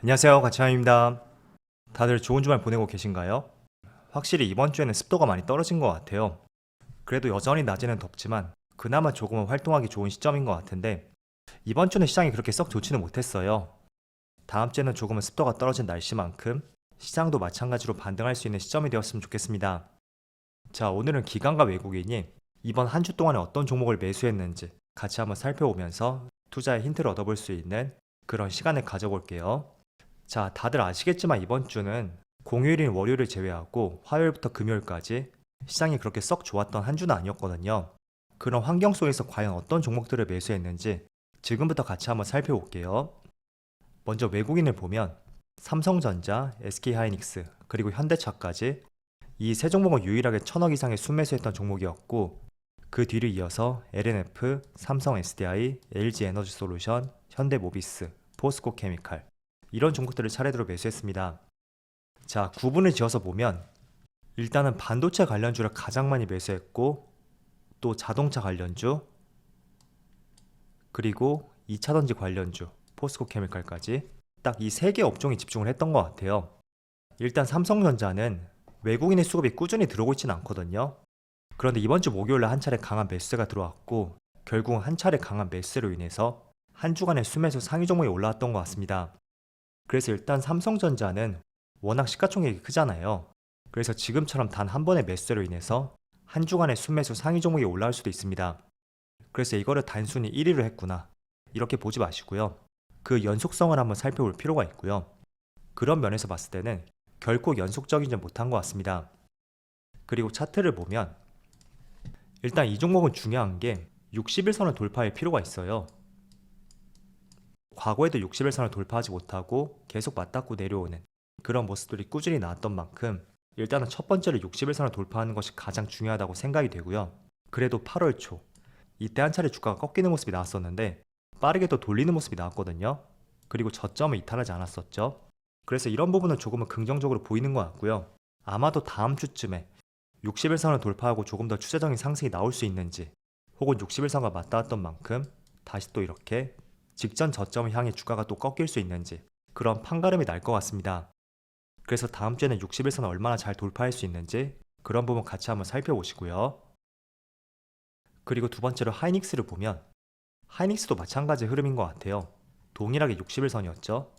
안녕하세요, 가치환입니다. 다들 좋은 주말 보내고 계신가요? 확실히 이번 주에는 습도가 많이 떨어진 것 같아요. 그래도 여전히 낮에는 덥지만 그나마 조금은 활동하기 좋은 시점인 것 같은데 이번 주는 시장이 그렇게 썩 좋지는 못했어요. 다음 주에는 조금은 습도가 떨어진 날씨만큼 시장도 마찬가지로 반등할 수 있는 시점이 되었으면 좋겠습니다. 자, 오늘은 기관과 외국인이 이번 한 주 동안에 어떤 종목을 매수했는지 같이 한번 살펴보면서 투자의 힌트를 얻어볼 수 있는 그런 시간을 가져볼게요. 자, 다들 아시겠지만 이번 주는 공휴일인 월요일을 제외하고 화요일부터 금요일까지 시장이 그렇게 썩 좋았던 한 주는 아니었거든요. 그런 환경 속에서 과연 어떤 종목들을 매수했는지 지금부터 같이 한번 살펴볼게요. 먼저 외국인을 보면 삼성전자, SK하이닉스, 그리고 현대차까지 이 세 종목은 유일하게 1000억 이상의 순매수했던 종목이었고 그 뒤를 이어서 LNF, 삼성 SDI, LG에너지솔루션, 현대모비스, 포스코케미칼 이런 종목들을 차례대로 매수했습니다. 자, 구분을 지어서 보면 일단은 반도체 관련주를 가장 많이 매수했고 또 자동차 관련주 그리고 2차전지 관련주 포스코케미칼까지 딱 이 세 개 업종에 집중을 했던 것 같아요. 일단 삼성전자는 외국인의 수급이 꾸준히 들어오고 있지는 않거든요. 그런데 이번 주 목요일날 한 차례 강한 매수가 들어왔고 결국은 한 차례 강한 매수로 인해서 한 주간의 순매수 상위 종목이 올라왔던 것 같습니다. 그래서 일단 삼성전자는 워낙 시가총액이 크잖아요. 그래서 지금처럼 단 한 번의 매수로 인해서 한 주간의 순매수 상위 종목이 올라올 수도 있습니다. 그래서 이거를 단순히 1위로 했구나 이렇게 보지 마시고요. 그 연속성을 한번 살펴볼 필요가 있고요. 그런 면에서 봤을 때는 결코 연속적이지 못한 것 같습니다. 그리고 차트를 보면 일단 이 종목은 중요한 게 60일선을 돌파할 필요가 있어요. 과거에도 60일선을 돌파하지 못하고 계속 맞닿고 내려오는 그런 모습들이 꾸준히 나왔던 만큼 일단은 첫 번째로 60일선을 돌파하는 것이 가장 중요하다고 생각이 되고요. 그래도 8월 초 이때 한 차례 주가가 꺾이는 모습이 나왔었는데 빠르게 또 돌리는 모습이 나왔거든요. 그리고 저점을 이탈하지 않았었죠. 그래서 이런 부분은 조금은 긍정적으로 보이는 것 같고요. 아마도 다음 주쯤에 60일선을 돌파하고 조금 더 추세적인 상승이 나올 수 있는지 혹은 60일선과 맞닿았던 만큼 다시 또 이렇게 직전 저점을 향해 주가가 또 꺾일 수 있는지 그런 판가름이 날 것 같습니다. 그래서 다음 주에는 60일선을 얼마나 잘 돌파할 수 있는지 그런 부분 같이 한번 살펴보시고요. 그리고 두 번째로 하이닉스를 보면 하이닉스도 마찬가지 흐름인 것 같아요. 동일하게 60일선이었죠.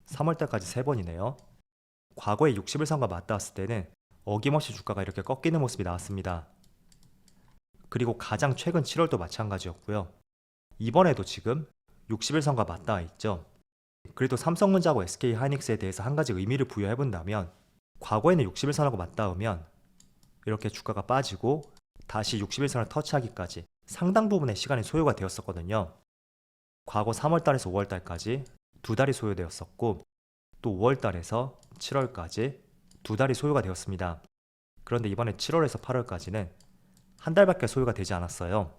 3월달까지 3번이네요. 과거에 60일선과 맞닿았을 때는 어김없이 주가가 이렇게 꺾이는 모습이 나왔습니다. 그리고 가장 최근 7월도 마찬가지였고요. 이번에도 지금 60일선과 맞닿아 있죠. 그래도 삼성전자하고 SK하이닉스에 대해서 한 가지 의미를 부여해본다면 과거에는 60일선하고 맞닿으면 이렇게 주가가 빠지고 다시 60일선을 터치하기까지 상당 부분의 시간이 소요가 되었었거든요. 과거 3월달에서 5월달까지 두 달이 소요되었었고 또 5월달에서 7월까지 두 달이 소요가 되었습니다. 그런데 이번에 7월에서 8월까지는 한 달밖에 소요가 되지 않았어요.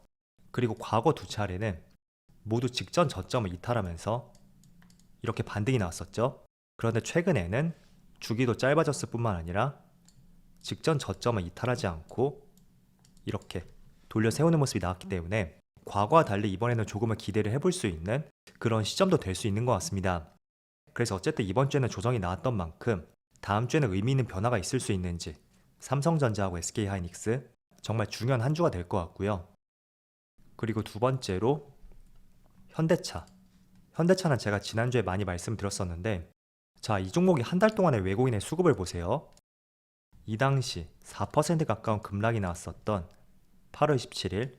그리고 과거 두 차례는 모두 직전 저점을 이탈하면서 이렇게 반등이 나왔었죠. 그런데 최근에는 주기도 짧아졌을 뿐만 아니라 직전 저점을 이탈하지 않고 이렇게 돌려 세우는 모습이 나왔기 때문에 과거와 달리 이번에는 조금은 기대를 해볼 수 있는 그런 시점도 될 수 있는 것 같습니다. 그래서 어쨌든 이번 주에는 조정이 나왔던 만큼 다음 주에는 의미 있는 변화가 있을 수 있는지 삼성전자하고 SK하이닉스 정말 중요한 한 주가 될 것 같고요. 그리고 두 번째로 현대차. 현대차는 제가 지난주에 많이 말씀드렸었는데 자, 이 종목이 한 달 동안의 외국인의 수급을 보세요. 이 당시 4% 가까운 급락이 나왔었던 8월 17일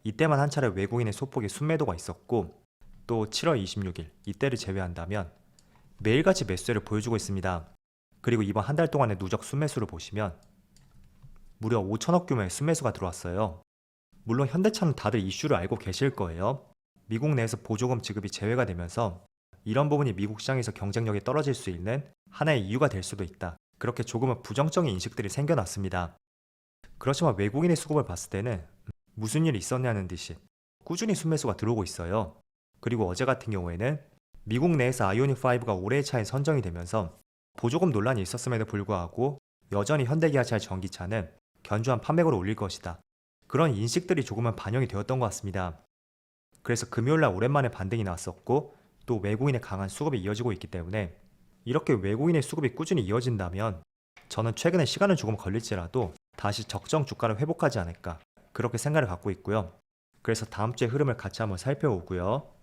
이때만 한 차례 외국인의 소폭의 순매도가 있었고 또 7월 26일 이때를 제외한다면 매일같이 매수세를 보여주고 있습니다. 그리고 이번 한 달 동안의 누적 순매수를 보시면 무려 5천억 규모의 순매수가 들어왔어요. 물론 현대차는 다들 이슈를 알고 계실 거예요. 미국 내에서 보조금 지급이 제외가 되면서 이런 부분이 미국 시장에서 경쟁력이 떨어질 수 있는 하나의 이유가 될 수도 있다. 그렇게 조금은 부정적인 인식들이 생겨났습니다. 그렇지만 외국인의 수급을 봤을 때는 무슨 일이 있었냐는 듯이 꾸준히 순매수가 들어오고 있어요. 그리고 어제 같은 경우에는 미국 내에서 아이오닉5가 올해의 차에 선정이 되면서 보조금 논란이 있었음에도 불구하고 여전히 현대기아차의 전기차는 견조한 판매고를 올릴 것이다. 그런 인식들이 조금은 반영이 되었던 것 같습니다. 그래서 금요일날 오랜만에 반등이 나왔었고 또 외국인의 강한 수급이 이어지고 있기 때문에 이렇게 외국인의 수급이 꾸준히 이어진다면 저는 최근에 시간은 조금 걸릴지라도 다시 적정 주가를 회복하지 않을까 그렇게 생각을 갖고 있고요. 그래서 다음 주의 흐름을 같이 한번 살펴보고요.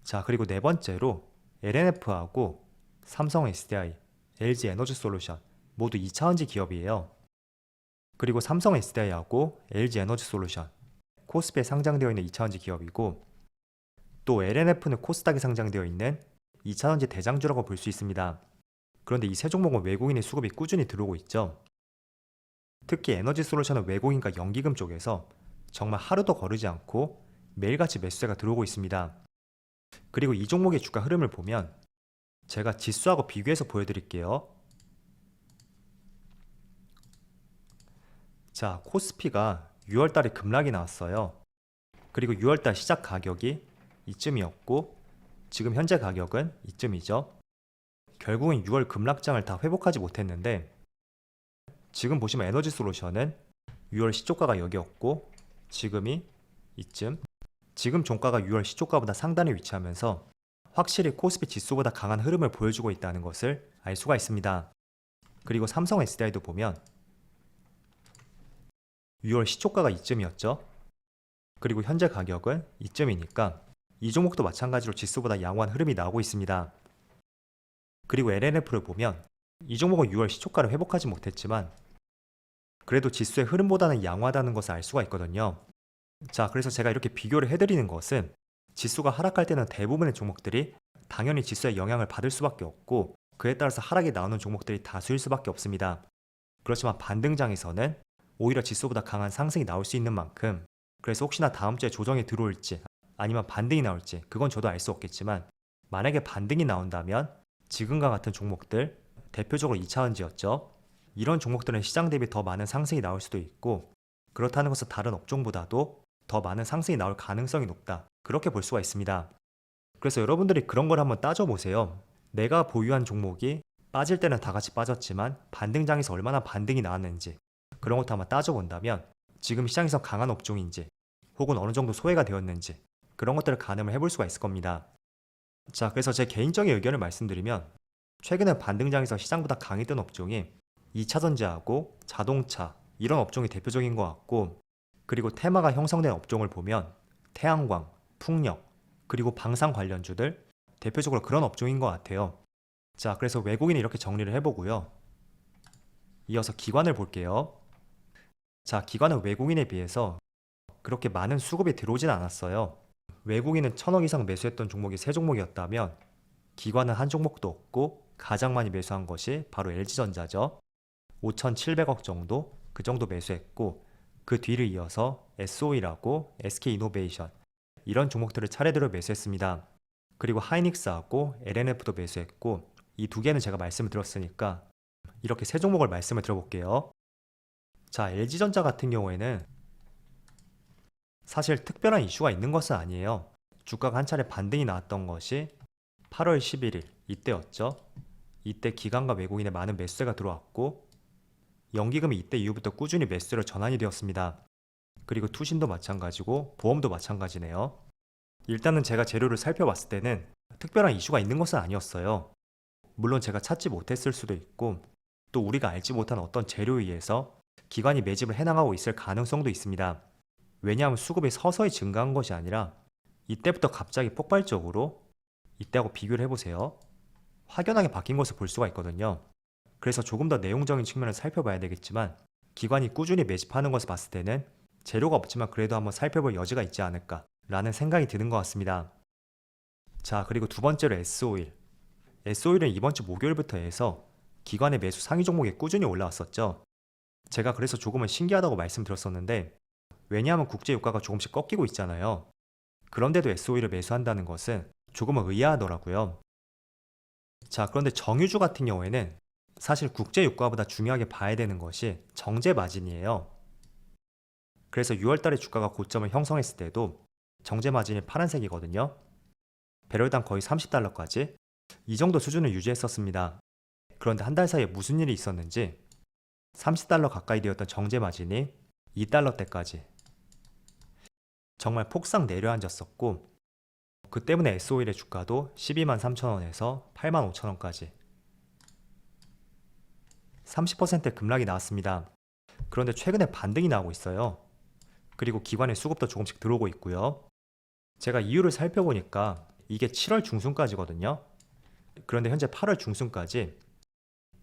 자, 그리고 네 번째로 LNF하고 삼성 SDI, LG 에너지솔루션 모두 2차전지 기업이에요. 그리고 삼성 SDI하고 LG 에너지솔루션 코스피에 상장되어 있는 2차전지 기업이고 또 LNF는 코스닥에 상장되어 있는 2차전지 대장주라고 볼 수 있습니다. 그런데 이 세 종목은 외국인의 수급이 꾸준히 들어오고 있죠. 특히 에너지솔루션은 외국인과 연기금 쪽에서 정말 하루도 거르지 않고 매일같이 매수세가 들어오고 있습니다. 그리고 이 종목의 주가 흐름을 보면 제가 지수하고 비교해서 보여드릴게요. 자, 코스피가 6월달에 급락이 나왔어요. 그리고 6월달 시작 가격이 이쯤이었고 지금 현재 가격은 이쯤이죠. 결국은 6월 급락장을 다 회복하지 못했는데 지금 보시면 에너지솔루션은 6월 시초가가 여기였고 지금이 이쯤, 지금 종가가 6월 시초가보다 상단에 위치하면서 확실히 코스피 지수보다 강한 흐름을 보여주고 있다는 것을 알 수가 있습니다. 그리고 삼성 SDI도 보면 6월 시초가가 이쯤이었죠. 그리고 현재 가격은 이쯤이니까 이 종목도 마찬가지로 지수보다 양호한 흐름이 나오고 있습니다. 그리고 LNF를 보면 이 종목은 6월 시초가를 회복하지 못했지만 그래도 지수의 흐름보다는 양호하다는 것을 알 수가 있거든요. 자, 그래서 제가 이렇게 비교를 해드리는 것은 지수가 하락할 때는 대부분의 종목들이 당연히 지수의 영향을 받을 수밖에 없고 그에 따라서 하락이 나오는 종목들이 다수일 수밖에 없습니다. 그렇지만 반등장에서는 오히려 지수보다 강한 상승이 나올 수 있는 만큼 그래서 혹시나 다음 주에 조정이 들어올지 아니면 반등이 나올지 그건 저도 알 수 없겠지만 만약에 반등이 나온다면 지금과 같은 종목들 대표적으로 2차전지였죠. 이런 종목들은 시장 대비 더 많은 상승이 나올 수도 있고 그렇다는 것은 다른 업종보다도 더 많은 상승이 나올 가능성이 높다. 그렇게 볼 수가 있습니다. 그래서 여러분들이 그런 걸 한번 따져보세요. 내가 보유한 종목이 빠질 때는 다 같이 빠졌지만 반등장에서 얼마나 반등이 나왔는지 그런 것도 한번 따져본다면 지금 시장에서 강한 업종인지 혹은 어느 정도 소외가 되었는지 그런 것들을 가늠을 해볼 수가 있을 겁니다. 자, 그래서 제 개인적인 의견을 말씀드리면 최근에 반등장에서 시장보다 강했던 업종이 2차전지하고 자동차 이런 업종이 대표적인 것 같고 그리고 테마가 형성된 업종을 보면 태양광, 풍력, 그리고 방산 관련주들 대표적으로 그런 업종인 것 같아요. 자, 그래서 외국인이 이렇게 정리를 해보고요. 이어서 기관을 볼게요. 자, 기관은 외국인에 비해서 그렇게 많은 수급이 들어오진 않았어요. 외국인은 1000억 이상 매수했던 종목이 3종목이었다면 기관은 한 종목도 없고 가장 많이 매수한 것이 바로 LG전자죠. 5,700억 정도 그 정도 매수했고 그 뒤를 이어서 SOE라고 SK이노베이션 이런 종목들을 차례대로 매수했습니다. 그리고 하이닉스하고 LNF도 매수했고 이 두 개는 제가 말씀을 드렸으니까 이렇게 세 종목을 말씀을 드려볼게요. 자, LG전자 같은 경우에는 사실 특별한 이슈가 있는 것은 아니에요. 주가가 한 차례 반등이 나왔던 것이 8월 11일 이때였죠. 이때 기관과 외국인의 많은 매수세가 들어왔고 연기금이 이때 이후부터 꾸준히 매수세로 전환이 되었습니다. 그리고 투신도 마찬가지고 보험도 마찬가지네요. 일단은 제가 재료를 살펴봤을 때는 특별한 이슈가 있는 것은 아니었어요. 물론 제가 찾지 못했을 수도 있고 또 우리가 알지 못한 어떤 재료에 의해서 기관이 매집을 해나가고 있을 가능성도 있습니다. 왜냐하면 수급이 서서히 증가한 것이 아니라 이때부터 갑자기 폭발적으로 이때하고 비교를 해보세요. 확연하게 바뀐 것을 볼 수가 있거든요. 그래서 조금 더 내용적인 측면을 살펴봐야 되겠지만 기관이 꾸준히 매집하는 것을 봤을 때는 재료가 없지만 그래도 한번 살펴볼 여지가 있지 않을까 라는 생각이 드는 것 같습니다. 자, 그리고 두 번째로 S-오일. S-오일은 이번 주 목요일부터 해서 기관의 매수 상위 종목에 꾸준히 올라왔었죠. 제가 그래서 조금은 신기하다고 말씀드렸었는데 왜냐하면 국제유가가 조금씩 꺾이고 있잖아요. 그런데도 S-오일을 매수한다는 것은 조금은 의아하더라고요. 자, 그런데 정유주 같은 경우에는 사실 국제유가보다 중요하게 봐야 되는 것이 정제 마진이에요. 그래서 6월달에 주가가 고점을 형성했을 때도 정제 마진이 파란색이거든요. 배럴당 거의 30달러까지 이 정도 수준을 유지했었습니다. 그런데 한 달 사이에 무슨 일이 있었는지 30달러 가까이 되었던 정제 마진이 2달러대까지 정말 폭삭 내려앉았었고 그 때문에 S오일의 주가도 123,000원에서 85,000원까지 30%의 급락이 나왔습니다. 그런데 최근에 반등이 나오고 있어요. 그리고 기관의 수급도 조금씩 들어오고 있고요. 제가 이유를 살펴보니까 이게 7월 중순까지거든요. 그런데 현재 8월 중순까지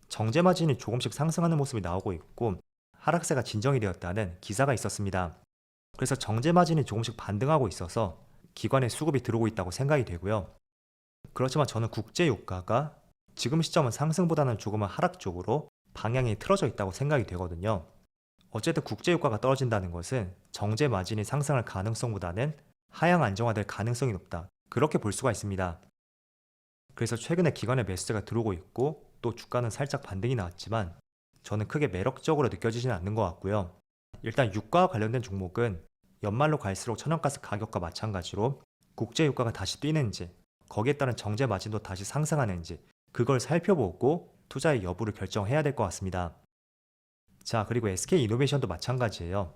정제 마진이 조금씩 상승하는 모습이 나오고 있고 하락세가 진정이 되었다는 기사가 있었습니다. 그래서 정제 마진이 조금씩 반등하고 있어서 기관의 수급이 들어오고 있다고 생각이 되고요. 그렇지만 저는 국제 유가가 지금 시점은 상승보다는 조금은 하락 쪽으로 방향이 틀어져 있다고 생각이 되거든요. 어쨌든 국제 유가가 떨어진다는 것은 정제 마진이 상승할 가능성보다는 하향 안정화될 가능성이 높다. 그렇게 볼 수가 있습니다. 그래서 최근에 기관의 매수세가 들어오고 있고 또 주가는 살짝 반등이 나왔지만 저는 크게 매력적으로 느껴지지는 않는 것 같고요. 일단 유가와 관련된 종목은 연말로 갈수록 천연가스 가격과 마찬가지로 국제 유가가 다시 뛰는지 거기에 따른 정제 마진도 다시 상승하는지 그걸 살펴보고 투자의 여부를 결정해야 될 것 같습니다. 자, 그리고 SK 이노베이션도 마찬가지예요.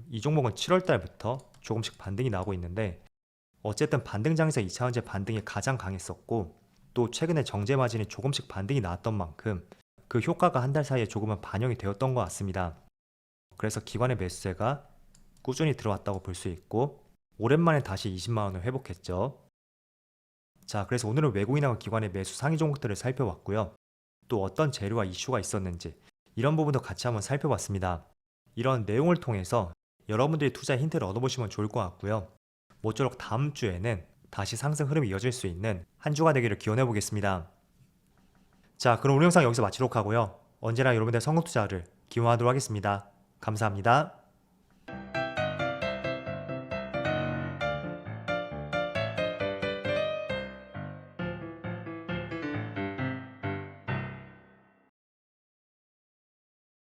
이 종목은 7월 달부터 조금씩 반등이 나오고 있는데 어쨌든 반등장에서 2차원제 반등이 가장 강했었고 또 최근에 정제 마진이 조금씩 반등이 나왔던 만큼 그 효과가 한 달 사이에 조금은 반영이 되었던 것 같습니다. 그래서 기관의 매수세가 꾸준히 들어왔다고 볼 수 있고 오랜만에 다시 20만원을 회복했죠. 자, 그래서 오늘은 외국인하고 기관의 매수 상위 종목들을 살펴봤고요. 또 어떤 재료와 이슈가 있었는지 이런 부분도 같이 한번 살펴봤습니다. 이런 내용을 통해서 여러분들이 투자 힌트를 얻어보시면 좋을 것 같고요. 모쪼록 다음 주에는 다시 상승 흐름이 이어질 수 있는 한 주가 되기를 기원해 보겠습니다. 자, 그럼 오늘 영상 여기서 마치도록 하고요. 언제나 여러분들의 성공 투자를 기원하도록 하겠습니다. 감사합니다.